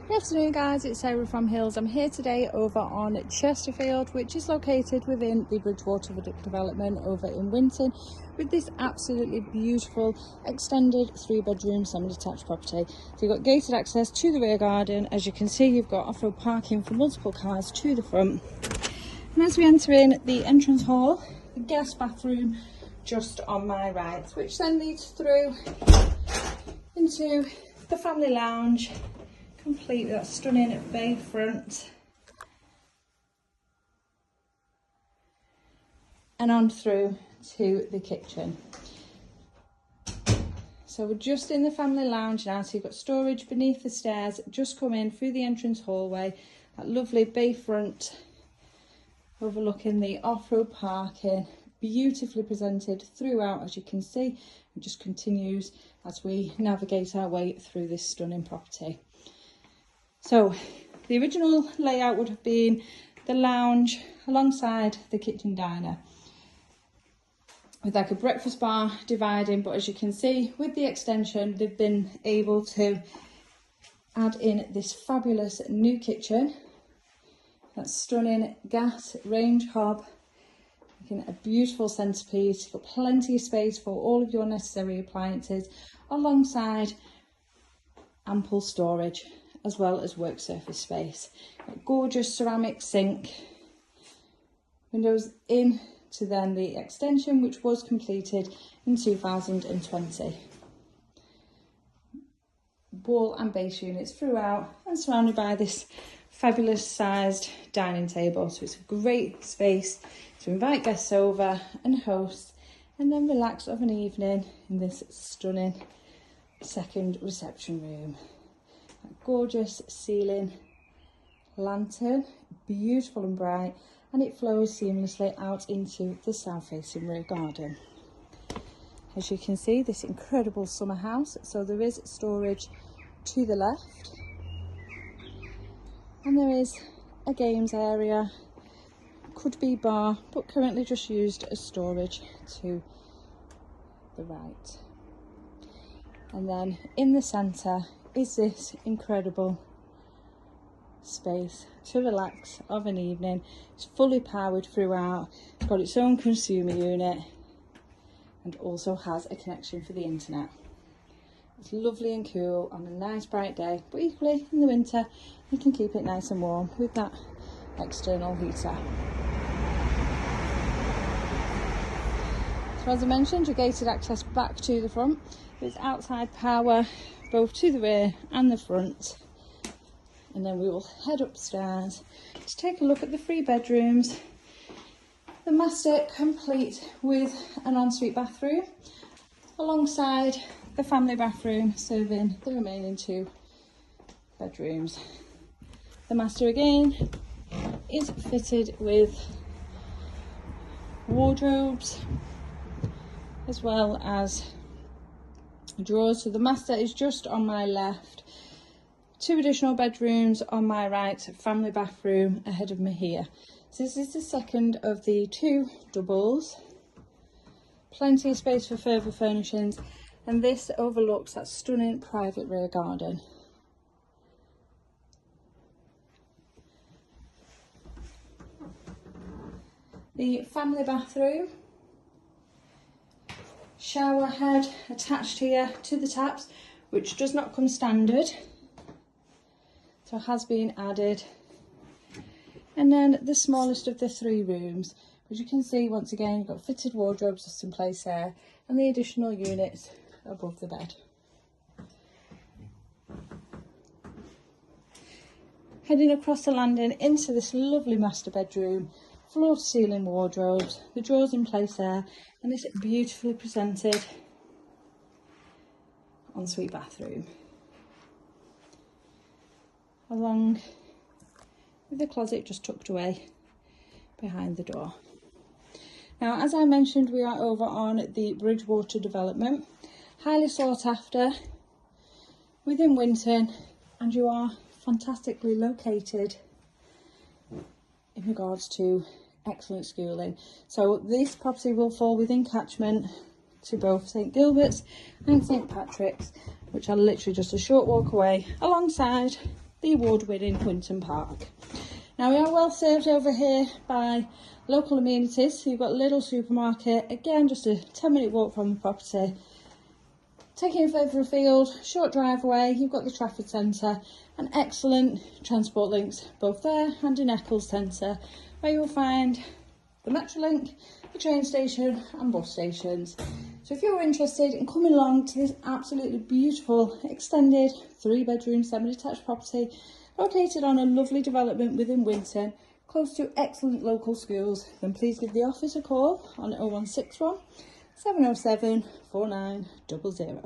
Good afternoon guys, it's Sarah from Hills. I'm here today over on Chesterfield, which is located within the Bridgewater development over in Winton, with this absolutely beautiful extended 3-bedroom semi-detached property. So you've got gated access to the rear garden. As you can see, you've got off-road parking for multiple cars to the front. And as we enter in the entrance hall, the guest bathroom just on my right, which then leads through into the family lounge, complete with that stunning bay front, and on through to the kitchen. So we're just in the family lounge now, so you've got storage beneath the stairs. Just come in through the entrance hallway, that lovely bay front overlooking the off-road parking, beautifully presented throughout, as you can see. It just continues as we navigate our way through this stunning property. So the original layout would have been the lounge alongside the kitchen diner, with like a breakfast bar dividing, but as you can see with the extension, they've been able to add in this fabulous new kitchen. That stunning gas range hob, making a beautiful centrepiece. You've got plenty of space for all of your necessary appliances, alongside ample storage as well as work surface space. Got gorgeous ceramic sink, windows in to then the extension, which was completed in 2020. Wall and base units throughout, and surrounded by this fabulous sized dining table. So it's a great space to invite guests over and host, and then relax of an evening in this stunning second reception room. That gorgeous ceiling lantern, beautiful and bright, and it flows seamlessly out into the south facing rear garden. As you can see, this incredible summer house, so there is storage to the left, and there is a games area, could be bar, but currently just used as storage to the right. And then in the centre is this incredible space to relax of an evening. It's fully powered throughout, it's got its own consumer unit, and also has a connection for the internet. It's lovely and cool on a nice bright day, but equally in the winter you can keep it nice and warm with that external heater. So as I mentioned, your gated access back to the front. There's outside power both to the rear and the front. And then we will head upstairs to take a look at the 3 bedrooms. The master complete with an ensuite bathroom, alongside the family bathroom serving the remaining 2 bedrooms. The master again is fitted with wardrobes as well as drawers. So the master is just on my left, 2 additional bedrooms on my right, family bathroom ahead of me here. So this is the second of the 2 doubles, plenty of space for further furnishings, and this overlooks that stunning private rear garden. The family bathroom, shower head attached here to the taps, which does not come standard, so has been added. And then the smallest of the 3 rooms, as you can see, once again you've got fitted wardrobes just in place there, and the additional units above the bed. Heading across the landing into this lovely master bedroom, floor to ceiling wardrobes, the drawers in place there, and this beautifully presented ensuite bathroom, along with the closet just tucked away behind the door. Now, as I mentioned, we are over on the Bridgewater development, highly sought after within Winton, and you are fantastically located in regards to excellent schooling. So this property will fall within catchment to both St Gilbert's and St Patrick's, which are literally just a short walk away, alongside the award-winning Winton Park. Now we are well served over here by local amenities. So you've got a little supermarket, again just a 10-minute walk from the property. Taking you further afield, short drive away, you've got the Trafford Centre and excellent transport links both there and in Eccles Centre, where you will find the Metrolink, the train station and bus stations. So if you're interested in coming along to this absolutely beautiful extended 3-bedroom semi-detached property located on a lovely development within Winton, close to excellent local schools, then please give the office a call on 0161 707 4900.